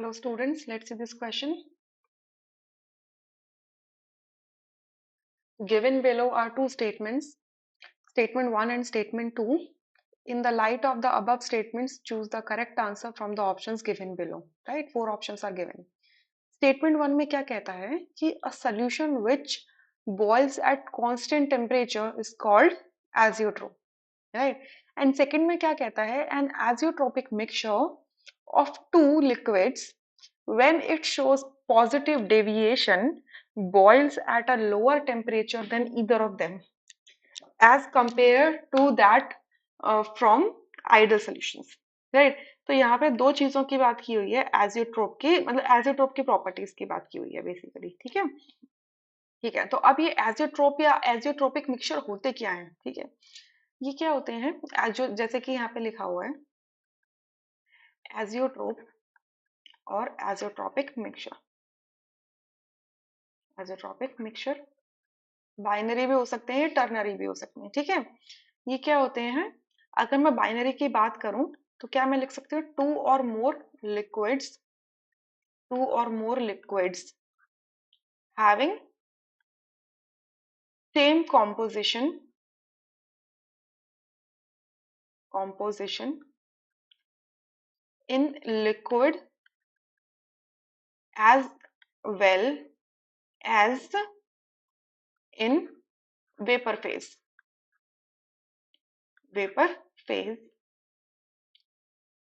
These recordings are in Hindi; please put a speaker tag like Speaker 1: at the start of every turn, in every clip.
Speaker 1: Hello students, let's see this question. Given below are two statements, statement 1 and statement 2. In the light of the above statements, choose the correct answer from the options given below. Right? 4 options are given. Statement 1 में क्या कहता है कि a solution which boils at constant temperature is called azeotrope. Right? And second में क्या कहता है an azeotropic mixture of two liquids when it shows positive deviation boils at a lower temperature than either of them as compared to that from ideal solutions, right? तो यहाँ पे दो चीजों की बात की हुई है, एजियोट्रोप की, मतलब एजियोट्रोप की प्रॉपर्टीज की बात की हुई है बेसिकली, ठीक है। ठीक है, तो अब ये एजियोट्रोप या एजियोट्रोपिक मिक्सचर होते क्या हैं, ठीक है। ये क्या होते हैं, एजियो जैसे कि यहाँ पे लिखा हुआ है एजियोट्रोप और एजियोट्रोपिक मिक्सचर। एजियोट्रोपिक मिक्सचर बाइनरी भी हो सकते हैं, टर्नरी भी हो सकते हैं, ठीक है। ये क्या होते हैं, अगर मैं बाइनरी की बात करूं तो क्या मैं लिख सकती हूँ two or more liquids having same composition in liquid as well as in vapor phase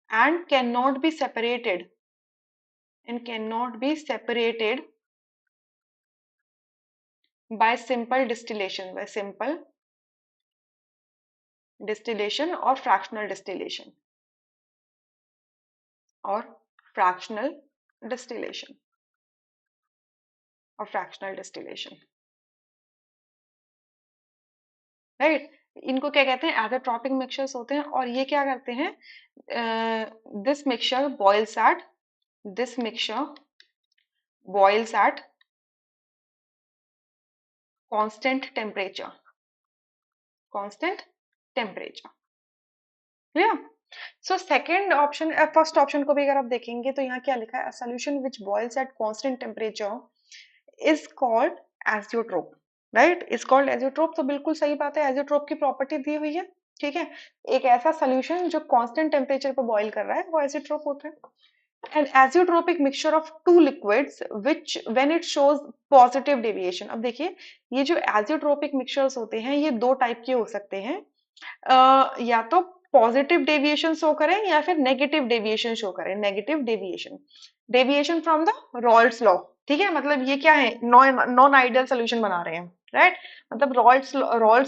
Speaker 1: and cannot be separated by simple distillation or fractional distillation right. इनको क्या कहते हैं, एजियोट्रोपिक मिक्सचर्स होते हैं। और ये क्या करते हैं, this mixture boils at constant temperature clear. So second option, first option को भी अगर आप देखेंगे तो यहाँ क्या लिखा है, solution which boils at constant temperature is called azeotrope, right, is called azeotrope. तो बिल्कुल सही बात है, एजियोट्रोप की प्रॉपर्टी दी हुई है, ठीक है। एक ऐसा सोल्यूशन जो कांस्टेंट टेम्परेचर पर बॉइल कर रहा है वो एजियोट्रोप होता है। An azeotropic mixture of two liquids which when it shows positive deviation, अब देखिए ये जो एजियोट्रोपिक मिक्सचर्स होते हैं ये दो टाइप के हो सकते हैं, या तो पॉजिटिव डेविएशन शो करें या फिर नेगेटिव डेविएशन शो करें। Deviation from the Rawls law, ठीक है, मतलब ये क्या है, नॉन आइडियल सोल्यूशन बना रहे हैं, राइट। मतलब रॉल्स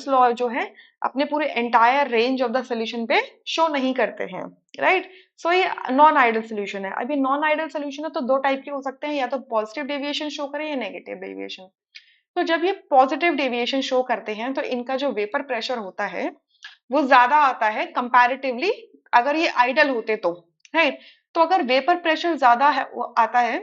Speaker 1: लॉ जो है अपने पूरे entire range of the solution पे शो नहीं करते हैं, राइट। सो ये नॉन आइडियल सोल्यूशन है। अभी नॉन आइडियल सोल्यूशन है तो दो टाइप के हो सकते हैं, या तो पॉजिटिव डेविएशन शो करें या नेगेटिव डेविएशन। तो जब ये पॉजिटिव डेविएशन शो करते हैं तो इनका जो वेपर प्रेशर होता है वो ज्यादा आता है कंपैरेटिवली, अगर ये आइडल होते तो, है। तो अगर वेपर प्रेशर ज्यादा है आता है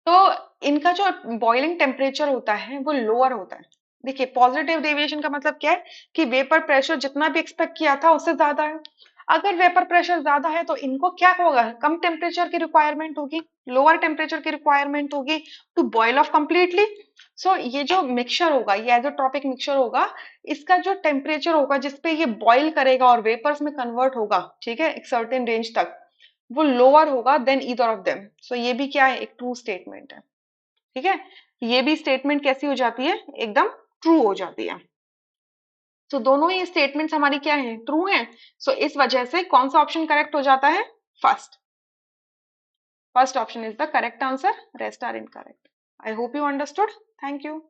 Speaker 1: तो इनका जो बॉइलिंग टेम्परेचर होता है वो लोअर होता है। देखिए पॉजिटिव डेविएशन का मतलब क्या है कि वेपर प्रेशर जितना भी एक्सपेक्ट किया था उससे ज्यादा है। अगर वेपर प्रेशर ज्यादा है तो इनको क्या होगा, कम टेम्परेचर की रिक्वायरमेंट होगी, लोअर टेम्परेचर की रिक्वायरमेंट होगी टू बॉइल ऑफ कंप्लीटली। सो ये जो मिक्सचर होगा, ये एजोट्रोपिक मिक्सचर होगा, इसका जो टेम्परेचर होगा जिसपे ये बॉइल करेगा और वेपर्स में कन्वर्ट होगा, ठीक है, एक सर्टेन रेंज तक, वो लोअर होगा देन ईदर ऑफ देम। सो ये भी क्या है, एक ट्रू स्टेटमेंट है, ठीक है। ये भी स्टेटमेंट कैसी हो जाती है, एकदम ट्रू हो जाती है। तो दोनों ही स्टेटमेंट्स हमारी क्या है, ट्रू हैं। सो इस वजह से कौन सा ऑप्शन करेक्ट हो जाता है, first option is the correct answer, rest are incorrect. I hope you understood, thank you.